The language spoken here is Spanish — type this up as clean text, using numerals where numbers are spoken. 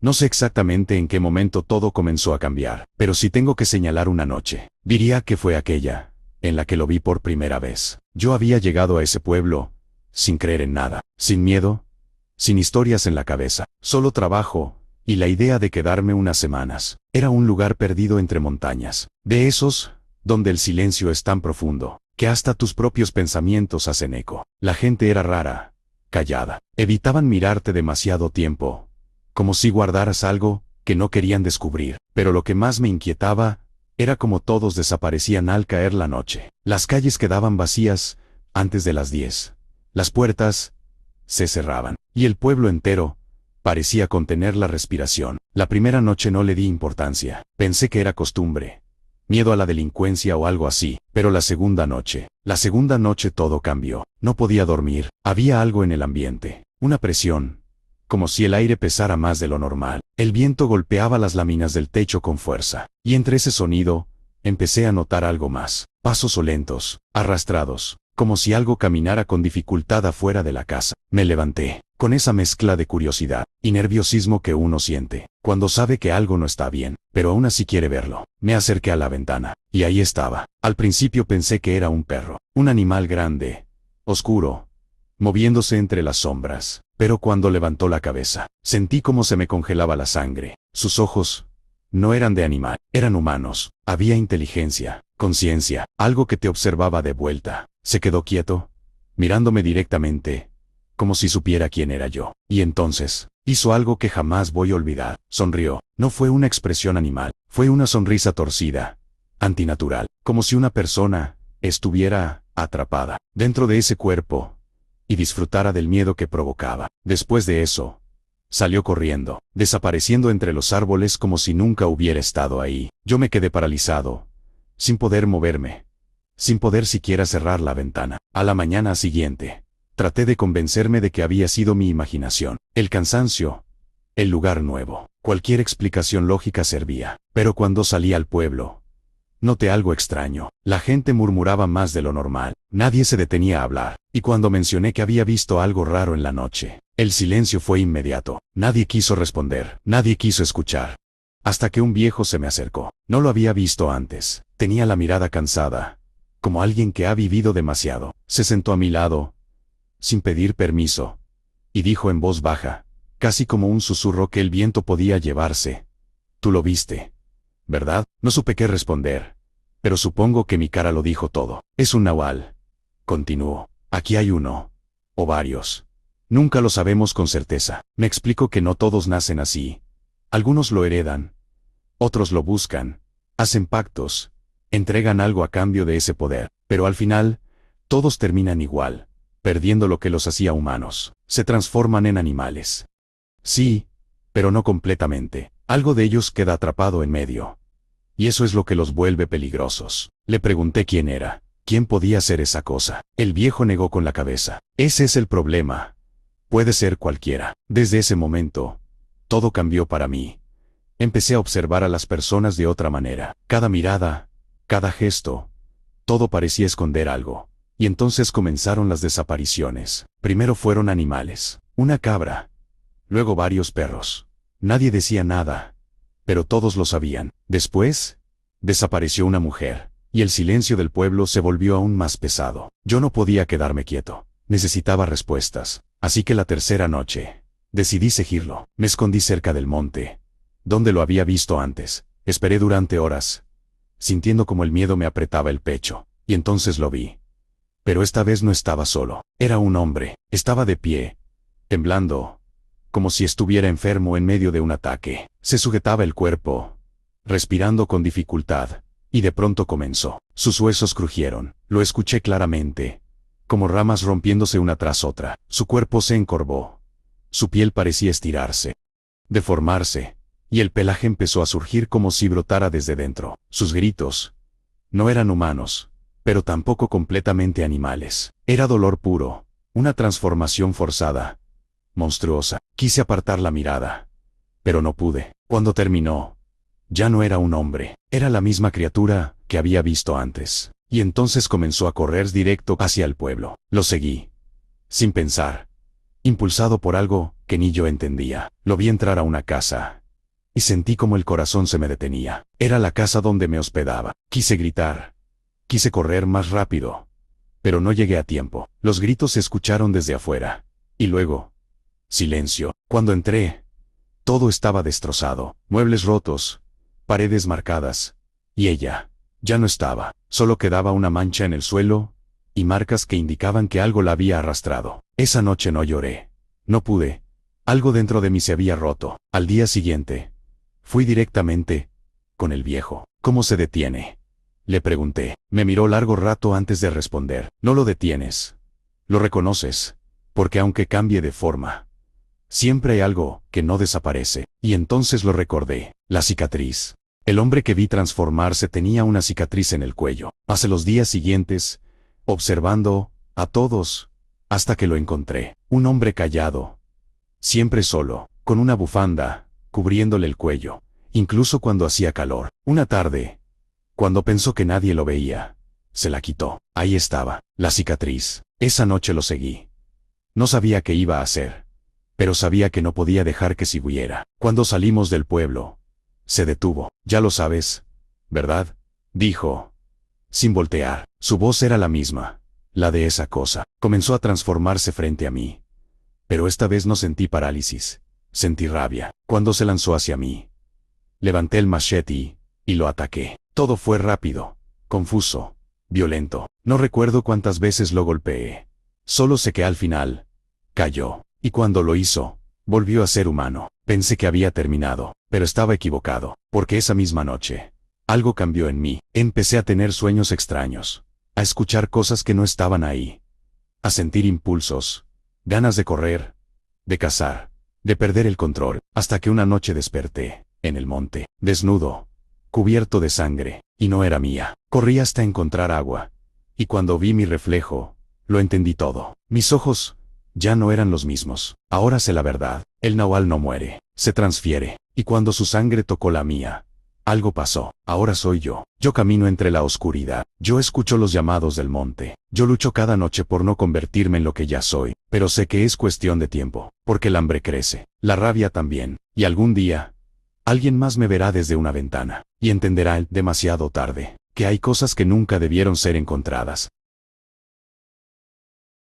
No sé exactamente en qué momento todo comenzó a cambiar, pero si tengo que señalar una noche, diría que fue aquella, en la que lo vi por primera vez. Yo había llegado a ese pueblo, sin creer en nada, sin miedo, sin historias en la cabeza, solo trabajo, y la idea de quedarme unas semanas. Era un lugar perdido entre montañas, de esos, donde el silencio es tan profundo, que hasta tus propios pensamientos hacen eco. La gente era rara, callada, evitaban mirarte demasiado tiempo, como si guardaras algo que no querían descubrir. Pero lo que más me inquietaba era como todos desaparecían al caer la noche. Las calles quedaban vacías antes de las 10. Las puertas se cerraban, y el pueblo entero parecía contener la respiración. La primera noche no le di importancia. Pensé que era costumbre, miedo a la delincuencia o algo así. Pero la segunda noche todo cambió. No podía dormir. Había algo en el ambiente, una presión, como si el aire pesara más de lo normal. El viento golpeaba las láminas del techo con fuerza, y entre ese sonido, empecé a notar algo más. Pasos lentos, arrastrados, como si algo caminara con dificultad afuera de la casa. Me levanté, con esa mezcla de curiosidad y nerviosismo que uno siente cuando sabe que algo no está bien, pero aún así quiere verlo. Me acerqué a la ventana, y ahí estaba. Al principio pensé que era un perro, un animal grande, oscuro, moviéndose entre las sombras. Pero cuando levantó la cabeza, sentí como se me congelaba la sangre. Sus ojos no eran de animal, eran humanos. Había inteligencia, conciencia, algo que te observaba de vuelta. Se quedó quieto, mirándome directamente, como si supiera quién era yo. Y entonces, hizo algo que jamás voy a olvidar. Sonrió. No fue una expresión animal, fue una sonrisa torcida, antinatural, como si una persona estuviera atrapada dentro de ese cuerpo y disfrutara del miedo que provocaba. Después de eso, salió corriendo, desapareciendo entre los árboles como si nunca hubiera estado ahí. Yo me quedé paralizado, sin poder moverme, sin poder siquiera cerrar la ventana. A la mañana siguiente, traté de convencerme de que había sido mi imaginación, el cansancio, el lugar nuevo. Cualquier explicación lógica servía. Pero cuando salí al pueblo, noté algo extraño. La gente murmuraba más de lo normal. Nadie se detenía a hablar. Y cuando mencioné que había visto algo raro en la noche, el silencio fue inmediato. Nadie quiso responder. Nadie quiso escuchar. Hasta que un viejo se me acercó. No lo había visto antes. Tenía la mirada cansada, como alguien que ha vivido demasiado. Se sentó a mi lado, sin pedir permiso, y dijo en voz baja, casi como un susurro que el viento podía llevarse: «Tú lo viste, ¿verdad?». No supe qué responder, pero supongo que mi cara lo dijo todo. «Es un nahual», continuó. «Aquí hay uno, o varios. Nunca lo sabemos con certeza». Me explico que no todos nacen así. Algunos lo heredan, otros lo buscan, hacen pactos, entregan algo a cambio de ese poder, pero al final, todos terminan igual, perdiendo lo que los hacía humanos. Se transforman en animales. Sí, pero no completamente. Algo de ellos queda atrapado en medio. Y eso es lo que los vuelve peligrosos. Le pregunté quién era, quién podía hacer esa cosa. El viejo negó con la cabeza. «Ese es el problema. Puede ser cualquiera». Desde ese momento, todo cambió para mí. Empecé a observar a las personas de otra manera. Cada mirada, cada gesto, todo parecía esconder algo. Y entonces comenzaron las desapariciones. Primero fueron animales, una cabra, luego varios perros. Nadie decía nada, pero todos lo sabían. Después, desapareció una mujer, y el silencio del pueblo se volvió aún más pesado. Yo no podía quedarme quieto. Necesitaba respuestas. Así que la tercera noche, decidí seguirlo. Me escondí cerca del monte, donde lo había visto antes. Esperé durante horas, sintiendo como el miedo me apretaba el pecho. Y entonces lo vi. Pero esta vez no estaba solo. Era un hombre. Estaba de pie, temblando, como si estuviera enfermo en medio de un ataque. Se sujetaba el cuerpo, respirando con dificultad, y de pronto comenzó. Sus huesos crujieron. Lo escuché claramente, como ramas rompiéndose una tras otra. Su cuerpo se encorvó. Su piel parecía estirarse, deformarse, y el pelaje empezó a surgir como si brotara desde dentro. Sus gritos no eran humanos, pero tampoco completamente animales. Era dolor puro, una transformación forzada, monstruosa. Quise apartar la mirada, pero no pude. Cuando terminó, ya no era un hombre, era la misma criatura que había visto antes. Y entonces comenzó a correr directo hacia el pueblo. Lo seguí, sin pensar, impulsado por algo que ni yo entendía. Lo vi entrar a una casa y sentí como el corazón se me detenía. Era la casa donde me hospedaba. Quise gritar. Quise correr más rápido. Pero no llegué a tiempo. Los gritos se escucharon desde afuera. Y luego, silencio. Cuando entré, todo estaba destrozado. Muebles rotos, paredes marcadas. Y ella ya no estaba. Solo quedaba una mancha en el suelo y marcas que indicaban que algo la había arrastrado. Esa noche no lloré. No pude. Algo dentro de mí se había roto. Al día siguiente, fui directamente con el viejo. ¿Cómo se detiene?, le pregunté. Me miró largo rato antes de responder. No lo detienes. Lo reconoces. Porque aunque cambie de forma, siempre hay algo que no desaparece. Y entonces lo recordé. La cicatriz. El hombre que vi transformarse tenía una cicatriz en el cuello. Pasé los días siguientes observando a todos hasta que lo encontré. Un hombre callado, siempre solo, con una bufanda cubriéndole el cuello, incluso cuando hacía calor. Una tarde, cuando pensó que nadie lo veía, se la quitó. Ahí estaba, la cicatriz. Esa noche lo seguí. No sabía qué iba a hacer, pero sabía que no podía dejar que siguiera. Cuando salimos del pueblo, se detuvo. Ya lo sabes, ¿verdad?, dijo, sin voltear. Su voz era la misma, la de esa cosa. Comenzó a transformarse frente a mí. Pero esta vez no sentí parálisis, sentí rabia. Cuando se lanzó hacia mí, levanté el machete y lo ataqué. Todo fue rápido, confuso, violento. No recuerdo cuántas veces lo golpeé. Solo sé que al final, cayó. Y cuando lo hizo, volvió a ser humano. Pensé que había terminado, pero estaba equivocado, porque esa misma noche, algo cambió en mí. Empecé a tener sueños extraños, a escuchar cosas que no estaban ahí, a sentir impulsos, ganas de correr, de cazar, de perder el control, hasta que una noche desperté, en el monte, desnudo, cubierto de sangre, y no era mía. Corrí hasta encontrar agua, y cuando vi mi reflejo, lo entendí todo. Mis ojos ya no eran los mismos. Ahora sé la verdad. El nahual no muere, se transfiere, y cuando su sangre tocó la mía, algo pasó. Ahora soy yo. Yo camino entre la oscuridad. Yo escucho los llamados del monte. Yo lucho cada noche por no convertirme en lo que ya soy, pero sé que es cuestión de tiempo, porque el hambre crece, la rabia también, y algún día, alguien más me verá desde una ventana, y entenderá demasiado tarde, que hay cosas que nunca debieron ser encontradas.